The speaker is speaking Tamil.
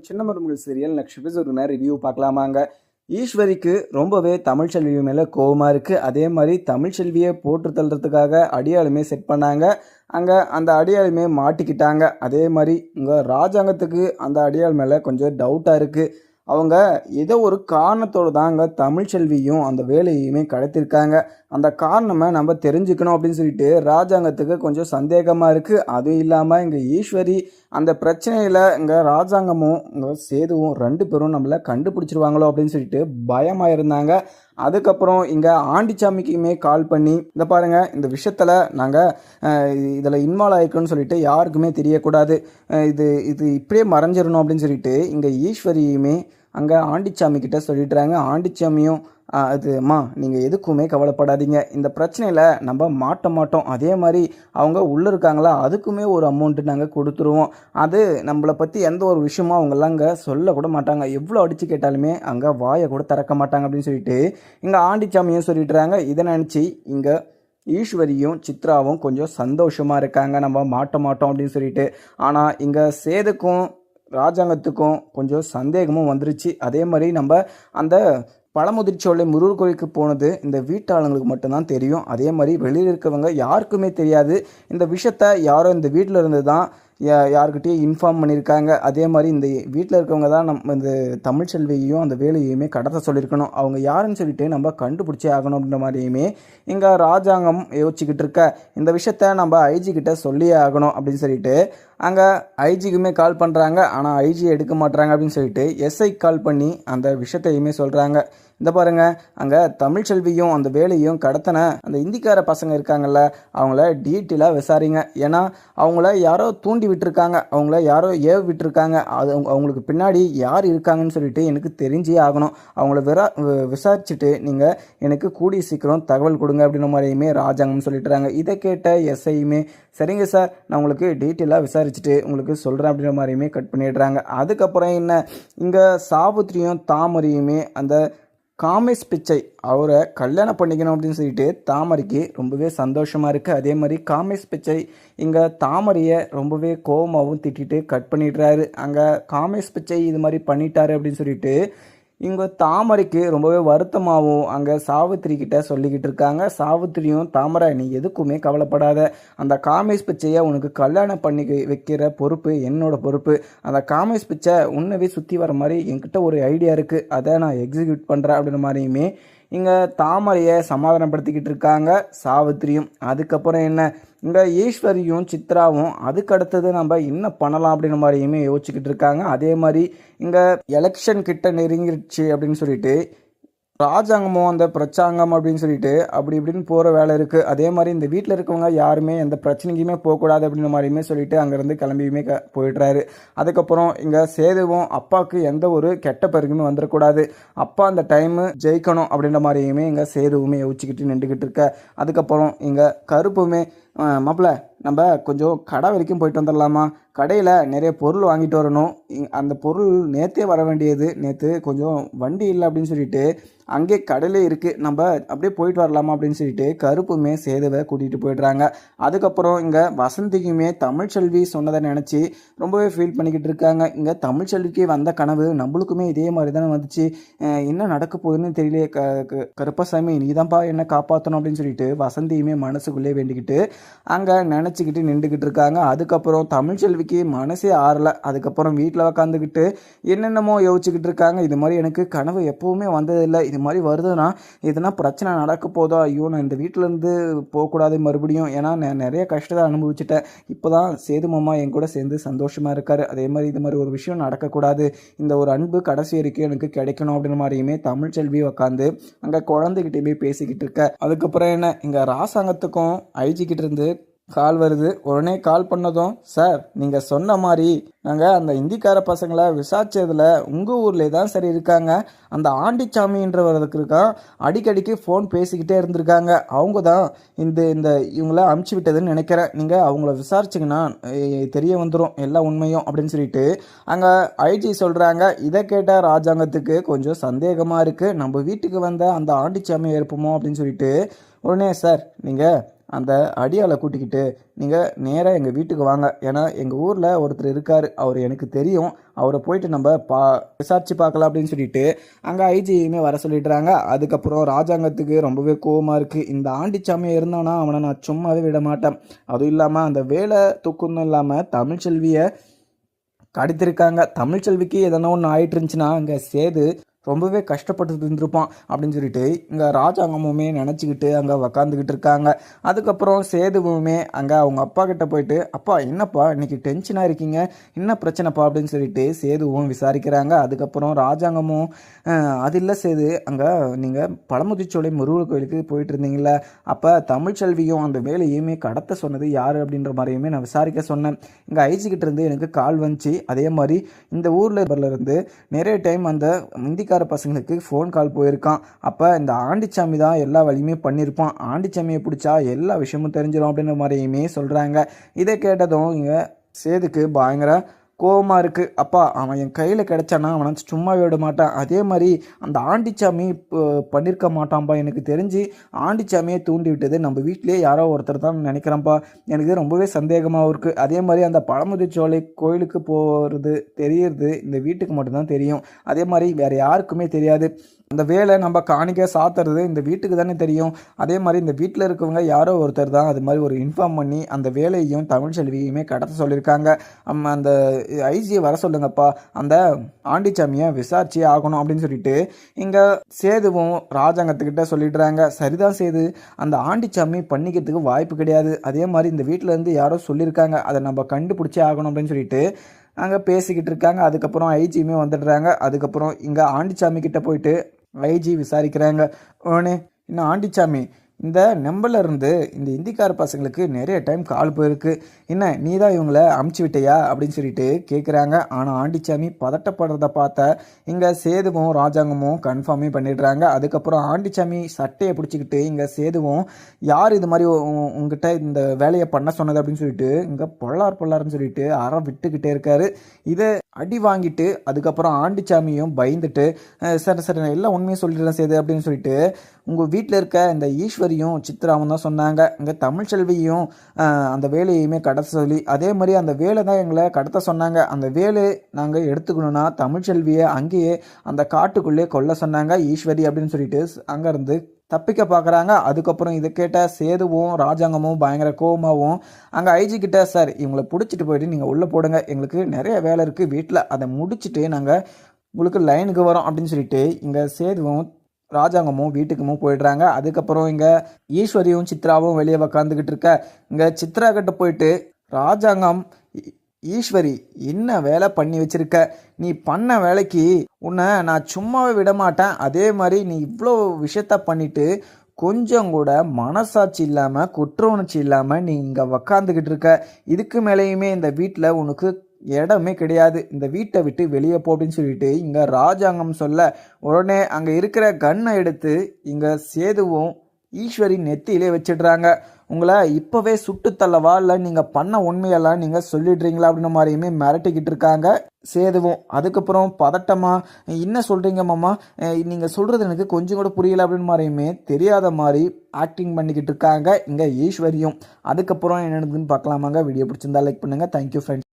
சின்ன மருமகள் சீரியல் நெக்ஸ்ட் எபிசோடு ரிவ்யூ பார்க்கலாமாங்க. ஈஸ்வரிக்கு ரொம்பவே தமிழ்ச்செல்வி மேலே கோவமாக இருக்குது. அதே மாதிரி தமிழ்ச்செல்வியை போட்டு தள்ளுறதுக்காக அடியாளுமே செட் பண்ணாங்க. அங்கே அந்த அடியாளுமே மாட்டிக்கிட்டாங்க. அதே மாதிரி இங்கே ராஜாங்கத்துக்கு அந்த அடியாள் மேலே கொஞ்சம் டவுட்டாக இருக்குது. அவங்க ஏதோ ஒரு காரணத்தோடு தாங்க தமிழ்ச்செல்வியும் அந்த வேலையுமே கடத்திருக்காங்க. அந்த காரணமை நம்ம தெரிஞ்சுக்கணும் அப்படின்னு சொல்லிட்டு ராஜாங்கத்துக்கு கொஞ்சம் சந்தேகமாக இருக்குது. அதுவும் இல்லாமல் இங்கே ஈஸ்வரி அந்த பிரச்சனையில் இங்கே ராஜாங்கமும் இங்கே சேதுவும் 2 பேரும் நம்மளை கண்டுபிடிச்சிருவாங்களோ அப்படின்னு சொல்லிட்டு பயமாக இருந்தாங்க. அதுக்கப்புறம் இங்கே ஆண்டிச்சாமிக்குமே கால் பண்ணி இந்த பாருங்கள், இந்த விஷயத்தில் நாங்கள் இதில் இன்வால்வ் ஆகிருக்கோன்னு சொல்லிட்டு யாருக்குமே தெரியக்கூடாது, இது இது இப்படியே மறைஞ்சிடணும் அப்படின்னு சொல்லிட்டு இங்கே ஈஸ்வரியுமே அங்கே ஆண்டிச்சாமி கிட்ட சொல்லிடுறாங்க. ஆண்டிச்சாமியும் அதும்மா நீங்கள் எதுக்குமே கவலைப்படாதீங்க, இந்த பிரச்சனையில் நம்ம மாட்ட மாட்டோம், அதே மாதிரி அவங்க உள்ளே இருக்காங்களா அதுக்குமே ஒரு அமௌண்ட்டு நாங்கள் கொடுத்துருவோம், அது நம்மளை பற்றி எந்த ஒரு விஷயமும் அவங்கெல்லாம் அங்கே சொல்லக்கூட மாட்டாங்க, எவ்வளோ அடித்து கேட்டாலுமே அங்கே வாயை கூட திறக்க மாட்டாங்க அப்படின்னு சொல்லிட்டு இங்கே ஆண்டிச்சாமியும் சொல்லிட்டுறாங்க. இதை நினச்சி இங்கே ஈஸ்வரியும் சித்ராவும் கொஞ்சம் சந்தோஷமாக இருக்காங்க, நம்ம மாட்ட மாட்டோம் அப்படின்னு சொல்லிட்டு. ஆனால் இங்கே சேதுக்கும் ராஜாங்கத்துக்கும் கொஞ்சம் சந்தேகமும் வந்துருச்சு. அதே மாதிரி நம்ம அந்த பழமுதிர்ச்சோலை முருகர் கோயிலுக்கு போனது இந்த வீட்டாளங்களுக்கு மட்டும்தான் தெரியும். அதே மாதிரி வெளியில் இருக்கவங்க யாருக்குமே தெரியாது. இந்த விஷயத்த யாரோ இந்த வீட்டில் இருந்து தான் யாருக்கிட்டேயும் இன்ஃபார்ம் பண்ணியிருக்காங்க. அதே மாதிரி இந்த வீட்டில் இருக்கவங்க தான் நம்ம இந்த தமிழ்ச்செல்வியையும் அந்த வேலையுமே கடத்த சொல்லியிருக்கணும். அவங்க யாருன்னு சொல்லிட்டு நம்ம கண்டுபிடிச்சே ஆகணும் அப்படின்ற மாதிரியுமே இங்கே ராஜாங்கம் யோசிச்சுக்கிட்டு இருக்க. இந்த விஷயத்த நம்ம ஐஜி கிட்ட சொல்லியே ஆகணும் அப்படின்னு சொல்லிட்டு அங்கே ஐஜிக்குமே கால் பண்ணுறாங்க. ஆனால் ஐஜி எடுக்க மாட்டுறாங்க அப்படின்னு சொல்லிட்டு எஸ்ஐ கால் பண்ணி அந்த விஷயத்தையுமே சொல்கிறாங்க. இந்த பாருங்கள், அங்கே தமிழ்ச்செல்வியும் அந்த வேலையும் கடத்தின அந்த இந்திக்கார பசங்க இருக்காங்கல்ல, அவங்கள டீட்டெயிலாக விசாரிங்க. ஏன்னா அவங்கள யாரோ தூண்டி விட்டுருக்காங்க, அவங்கள யாரோ ஏவ விட்டுருக்காங்க, அது அவங்களுக்கு பின்னாடி யார் இருக்காங்கன்னு சொல்லிட்டு எனக்கு தெரிஞ்சே ஆகணும். அவங்கள விசாரிச்சுட்டு நீங்கள் எனக்கு கூடிய சீக்கிரம் தகவல் கொடுங்க அப்படின்ற மாதிரியுமே ராஜாங்கம்னு சொல்லிட்டுறாங்க. இதை கேட்ட எஸ்ஐயுமே சரிங்க சார், நான் உங்களுக்கு டீட்டெயிலாக விசாரிச்சுட்டு உங்களுக்கு சொல்கிறேன் அப்படின்ற மாதிரியுமே கட் பண்ணிடுறாங்க. அதுக்கப்புறம் என்ன, இங்கே சாவித்திரியும் தாமரையுமே அந்த காமேஷ் பிச்சை அவரை கல்யாணம் பண்ணிக்கணும் அப்படின்னு சொல்லிட்டு தாமரைக்கு ரொம்பவே சந்தோஷமாக இருக்குது. அதே மாதிரி காமேஷ் பிச்சை இங்கே தாமரையை ரொம்பவே கோபமாகவும் திட்டிட்டு கட் பண்ணிடுறாரு. அங்கே காமேஷ் பிச்சை இது மாதிரி பண்ணிட்டாரு அப்படின்னு சொல்லிட்டு இங்கே தாமரைக்கு ரொம்பவே வருத்தமாகவும் அங்கே சாவித்திரி கிட்ட சொல்லிக்கிட்டு இருக்காங்க. சாவித்திரியும் தாமரை நீ எதுக்குமே கவலைப்படாத, அந்த காமேஷ் பிச்சையை உனக்கு கல்யாணம் பண்ணி வைக்கிற பொறுப்பு என்னோட பொறுப்பு, அந்த காமேஷ் பிச்சை உன்னவே சுற்றி வர மாதிரி என்கிட்ட ஒரு ஐடியா இருக்குது, அதை நான் எக்ஸிக்யூட் பண்ணுறேன் அப்படின்ற மாதிரியுமே இங்கே தாமரையை சமாதானப்படுத்திக்கிட்டு இருக்காங்க சாவித்திரியும். அதுக்கப்புறம் என்ன, இங்கே ஈஸ்வரியும் சித்ராவும் அதுக்கடுத்தது நம்ம என்ன பண்ணலாம் அப்படின்ற மாதிரியுமே யோசிச்சுக்கிட்டு இருக்காங்க. அதே மாதிரி இங்கே எலெக்ஷன் கிட்ட நெருங்கிடுச்சு அப்படின்னு சொல்லிட்டு ராஜாங்கமும் அந்த பிரச்சாங்கம் அப்படின்னு சொல்லிட்டு அப்படி இப்படின்னு போகிற வேலை இருக்குது. அதே மாதிரி இந்த வீட்டில் இருக்கவங்க யாருமே எந்த பிரச்சனைக்குமே போகக்கூடாது அப்படின்ற மாதிரியுமே சொல்லிட்டு அங்கேருந்து கிளம்பியுமே போயிடுறாரு. அதுக்கப்புறம் இங்கே சேதுவும் அப்பாவுக்கு எந்த ஒரு கெட்ட பேருக்குமே வந்துடக்கூடாது, அப்பா அந்த டைமு ஜெயிக்கணும் அப்படின்ற மாதிரியுமே இங்கே சேதுவுமே யோசிச்சுக்கிட்டு நின்றுக்கிட்டு இருக்க. அதுக்கப்புறம் இங்கே கருப்புமே மாப்பிள்ள நம்ம கொஞ்சம் கடை வரைக்கும் போயிட்டு வந்துடலாமா, கடையில் நிறைய பொருள் வாங்கிட்டு வரணும், அந்த பொருள் நேற்றே வர வேண்டியது, நேற்று கொஞ்சம் வண்டி இல்லை அப்படின்னு சொல்லிட்டு அங்கே கடையிலே இருக்குது, நம்ம அப்படியே போயிட்டு வரலாமா அப்படின்னு சொல்லிட்டு கருப்புமே சேதுவை கூட்டிகிட்டு போயிடுறாங்க. அதுக்கப்புறம் இங்கே வசந்திக்குமே தமிழ்ச்செல்வி சொன்னதை நினச்சி ரொம்பவே ஃபீல் பண்ணிக்கிட்டு இருக்காங்க. இங்கே தமிழ்ச்செல்விக்கு வந்த கனவு நம்மளுக்குமே இதே மாதிரி தானே வந்துச்சு, என்ன நடக்க போகுதுன்னு தெரியலையே, கருப்பசாமி நீ தான்ப்பா என்ன காப்பாற்றணும் அப்படின்னு சொல்லிட்டு வசந்தியுமே மனசுக்குள்ளே வேண்டிக்கிட்டு அங்கே நினச்சிக்கிட்டு நின்றுக்கிட்டு இருக்காங்க. அதுக்கப்புறம் தமிழ்ச்செல்விக்கு மனசே ஆறலை. அதுக்கப்புறம் வீட்டில் உக்காந்துக்கிட்டு என்னென்னமோ யோசிச்சுக்கிட்டு இருக்காங்க. இது மாதிரி எனக்கு கனவு எப்போவுமே வந்ததில்லை, இது மாதிரி வருதுன்னா எதுனா பிரச்சனை நடக்க போதோ, ஐயோ நான் இந்த வீட்டிலேருந்து போகக்கூடாது மறுபடியும், ஏன்னா நான் நிறைய கஷ்டத்தை அனுபவிச்சுட்டேன், இப்போ தான் சேது மாமா என் கூட சேர்ந்து சந்தோஷமாக இருக்கார், அதே மாதிரி இது மாதிரி ஒரு விஷயம் நடக்கக்கூடாது, இந்த ஒரு அன்பு கடைசி வரைக்கும் எனக்கு கிடைக்கணும் அப்படின்ற மாதிரியுமே தமிழ்ச்செல்வி உக்காந்து அங்கே குழந்தைகிட்டேயுமே பேசிக்கிட்டு இருக்க. அதுக்கப்புறம் என்ன, இங்கே ராசாங்கத்துக்கும் ஐஜி கிட்ட இருந்து கால் வருது. உடனே கால் பண்ணதும் சார் நீங்கள் சொன்ன மாதிரி நாங்கள் அந்த இந்திக்கார பசங்களை விசாரிச்சதில் உங்கள் ஊர்லேயே தான் சரி இருக்காங்க, அந்த ஆண்டிச்சாமின்றவருக்கு இருக்கான், அடிக்கடிக்கு ஃபோன் பேசிக்கிட்டே இருந்திருக்காங்க, அவங்க தான் இந்த இவங்கள அமுச்சு விட்டதுன்னு நினைக்கிறேன், நீங்கள் அவங்கள விசாரிச்சிங்கன்னா தெரிய வந்துடும் எல்லா உண்மையும் அப்படின்னு சொல்லிட்டு அங்கே ஐஜி சொல்கிறாங்க. இதை கேட்ட ராஜாங்கத்துக்கு கொஞ்சம் சந்தேகமாக இருக்குது, நம்ம வீட்டுக்கு வந்த அந்த ஆண்டிச்சாமியை இருப்போமோ அப்படின்னு சொல்லிட்டு உடனே சார் நீங்கள் அந்த அடியாளை கூட்டிக்கிட்டு நீங்கள் நேராக எங்கள் வீட்டுக்கு வாங்க, ஏன்னா எங்கள் ஊரில் ஒருத்தர் இருக்கார், அவர் எனக்கு தெரியும், அவரை போயிட்டு நம்ம விசாரித்து பார்க்கலாம் அப்படின்னு சொல்லிட்டு அங்கே ஐஜியுமே வர சொல்லிடுறாங்க. அதுக்கப்புறம் ராஜாங்கத்துக்கு ரொம்பவே கோவமாக இருக்குது. இந்த ஆண்டிச்சாமியை இருந்தானா அவனை நான் சும்மாவே விட மாட்டேன். அதுவும் இல்லாமல் அந்த வேலை தூக்கணும் இல்லாமல் தமிழ்ச்செல்வியை கடத்திருக்காங்க. தமிழ்ச்செல்விக்கு எதனா ஒன்று ஆயிட்டு இருந்துச்சுன்னா அங்கே சேது ரொம்பவே கஷ்டப்பட்டு இருந்திருப்பான் அப்படின்னு சொல்லிட்டு இங்கே ராஜாங்கமுமே நினச்சிக்கிட்டு அங்கே உக்காந்துக்கிட்டு இருக்காங்க. அதுக்கப்புறம் சேதுவுமே அங்கே அவங்க அப்பா கிட்ட போயிட்டு, அப்பா என்னப்பா இன்னைக்கு டென்ஷனாக இருக்கீங்க, என்ன பிரச்சனைப்பா அப்படின்னு சொல்லிட்டு சேதுவும் விசாரிக்கிறாங்க. அதுக்கப்புறம் ராஜாங்கமும் அது இல்லை சேது, அங்கே நீங்கள் பழமுதிர்ச்சோலை முருகன் கோயிலுக்கு போயிட்டு இருந்தீங்களா, அப்போ தமிழ்ச்செல்வியும் அந்த வேலையுமே கடத்த சொன்னது யார் அப்படின்ற மாதிரியுமே நான் விசாரிக்க சொன்னேன். இங்கே ஐஜிக்கிட்ட இருந்து எனக்கு கால் வந்துச்சு. அதே மாதிரி இந்த ஊரில் இருந்து நிறைய டைம் அந்த இந்திக்கார பசங்களுக்கு ஃபோன் கால் போயிருக்கான். அப்போ இந்த ஆண்டிச்சாமி தான் எல்லா வழியுமே பண்ணியிருப்பான், ஆண்டிச்சாமியை பிடிச்சா எல்லா விஷயமும் தெரிஞ்சிடும் அப்படின்ற மாதிரியுமே சொல்கிறாங்க. இதை கேட்டதும் இங்கே சேதுக்கு பயங்கர கோவமாக இருக்குது. அப்பா அவன் என் கையில் கிடச்சானா அவனை சும்மா விட மாட்டான், அதே மாதிரி அந்த ஆண்டிச்சாமி பண்ணியிருக்க மாட்டான்ப்பா, எனக்கு தெரிஞ்சு ஆண்டிச்சாமியை தூண்டி விட்டது நம்ம வீட்டிலே யாரோ ஒருத்தர் தான் நினைக்கிறேன்ப்பா, எனக்கு ரொம்பவே சந்தேகமாகவும் இருக்குது. அதே மாதிரி அந்த பழமுதிர்ச்சோலை கோயிலுக்கு போகிறது தெரியறது இந்த வீட்டுக்கு மட்டும்தான் தெரியும், அதே மாதிரி வேறு யாருக்குமே தெரியாது. அந்த வேலை நம்ம காணிக்க சாத்துறது இந்த வீட்டுக்கு தானே தெரியும். அதே மாதிரி இந்த வீட்டில் இருக்கவங்க யாரோ ஒருத்தர் தான் அது மாதிரி ஒரு இன்ஃபார்ம் பண்ணி அந்த வேலையும் தமிழ்ச்செல்வியுமே கடத்த சொல்லியிருக்காங்க. அந்த ஐஜியை வர சொல்லுங்கப்பா, அந்த ஆண்டிச்சாமியை விசாரிச்சே ஆகணும் அப்படின்னு சொல்லிட்டு இங்கே சேதுவும் ராஜாங்கத்துக்கிட்ட சொல்லிடுறாங்க. சரிதான் சேது, அந்த ஆண்டிச்சாமி பண்ணிக்கிறதுக்கு வாய்ப்பு கிடையாது, அதே மாதிரி இந்த வீட்டிலேருந்து யாரோ சொல்லியிருக்காங்க, அதை நம்ம கண்டுபிடிச்சே ஆகணும் அப்படின்னு சொல்லிட்டு அங்கே பேசிக்கிட்டு இருக்காங்க. அதுக்கப்புறம் ஐஜியுமே வந்துடுறாங்க. அதுக்கப்புறம் இங்கே ஆண்டிச்சாமி கிட்ட போயிட்டு ஐஜி விசாரிக்கிறாங்க. ஓனே இன்னும் ஆண்டிச்சாமி, இந்த நம்பர்ல இருந்து இந்த இந்திக்கார பசங்களுக்கு நிறைய டைம் கால் போயிருக்கு, என்ன நீ தான் இவங்களை அமுச்சு விட்டையா அப்படின்னு சொல்லிட்டு கேட்குறாங்க. ஆனால் ஆண்டிச்சாமி பதட்டப்படுறத பார்த்த இங்கே சேதுவும் ராஜாங்கமும் கன்ஃபார்மே பண்ணிடுறாங்க. அதுக்கப்புறம் ஆண்டிச்சாமி சட்டையை பிடிச்சிக்கிட்டு இங்கே சேதுவும், யார் இது மாதிரி உங்ககிட்ட இந்த வேலையை பண்ண சொன்னது அப்படின்னு சொல்லிட்டு இங்கே பொள்ளார்னு சொல்லிட்டு விட்டுக்கிட்டே இருக்காரு. இதை அடி வாங்கிட்டு அதுக்கப்புறம் ஆண்டிச்சாமியும் பயந்துட்டு, சரி நான் எல்லாம் உண்மையை சொல்லிடுறேன் சேது அப்படின்னு சொல்லிட்டு, உங்கள் வீட்டில் இருக்க இந்த ஈஸ்வரியும் சித்ராவும் தான் சொன்னாங்க இங்கே தமிழ்ச்செல்வியும் அந்த வேலையுமே கடத்த சொல்லி, அதே மாதிரி அந்த வேலை தான் எங்களை கடத்த சொன்னாங்க, அந்த வேலை நாங்கள் எடுத்துக்கணுன்னா தமிழ்ச்செல்வியை அங்கேயே அந்த காட்டுக்குள்ளே கொல்ல சொன்னாங்க ஈஸ்வரி அப்படின்னு சொல்லிட்டு அங்கேருந்து தப்பிக்க பார்க்குறாங்க. அதுக்கப்புறம் இதை கேட்ட சேதுவும் ராஜாங்கமும் பயங்கர கோவமாகவும் அங்கே ஐஜி கிட்ட, சார் இவங்களை பிடிச்சிட்டு போயிட்டு நீங்கள் உள்ளே போடுங்க, எங்களுக்கு நிறைய வேலை இருக்குது வீட்டில், அதை முடிச்சுட்டு நாங்கள் உங்களுக்கு லைனுக்கு வரோம் அப்படின்னு சொல்லிட்டு இங்கே சேதுவும் ராஜாங்கமும் வீட்டுக்குமும் போயிடுறாங்க. அதுக்கப்புறம் இங்கே ஈஸ்வரியும் சித்ராவும் வெளியே உக்காந்துக்கிட்டு இருக்க இங்கே சித்ரா கிட்ட போயிட்டு, ராஜாங்கம் ஈஸ்வரி என்ன வேலை பண்ணி வச்சிருக்க, நீ பண்ண வேலைக்கு உன்னை நான் சும்மாவே விட மாட்டேன், அதே மாதிரி நீ இவ்வளோ விஷயத்த பண்ணிட்டு கொஞ்சம் கூட மனசாட்சி இல்லாமல் குற்ற உணர்ச்சி இல்லாமல் நீ இங்கே உக்காந்துக்கிட்டு இருக்க, இதுக்கு மேலேயுமே இந்த வீட்டில் உனக்கு இடமே கிடையாது, இந்த வீட்டை விட்டு வெளியே போ அப்படின்னு சொல்லிட்டு இங்கே ராஜாங்கம் சொல்ல, உடனே அங்கே இருக்கிற கன்னை எடுத்து இங்கே சேதுவும் ஈஸ்வரி நெத்தியிலே வச்சிடுறாங்க. உங்களை இப்போவே சுட்டு தள்ளவா, இல்லை நீங்கள் பண்ண உண்மையெல்லாம் நீங்கள் சொல்லிடுறீங்களா அப்படின்ற மாதிரியுமே மிரட்டிக்கிட்டு இருக்காங்க சேதுவும். அதுக்கப்புறம் பதட்டமாக, என்ன சொல்கிறீங்க மாமா, நீங்கள் சொல்கிறது எனக்கு கொஞ்சம் கூட புரியல அப்படின்னு மாதிரியுமே தெரியாத மாதிரி ஆக்டிங் பண்ணிக்கிட்டு இருக்காங்க இங்கே ஈஸ்வரியும். அதுக்கப்புறம் என்ன நடக்குதுன்னு பார்க்கலாமாங்க. வீடியோ பிடிச்சிருந்தா லைக் பண்ணுங்கள். Thank you friends.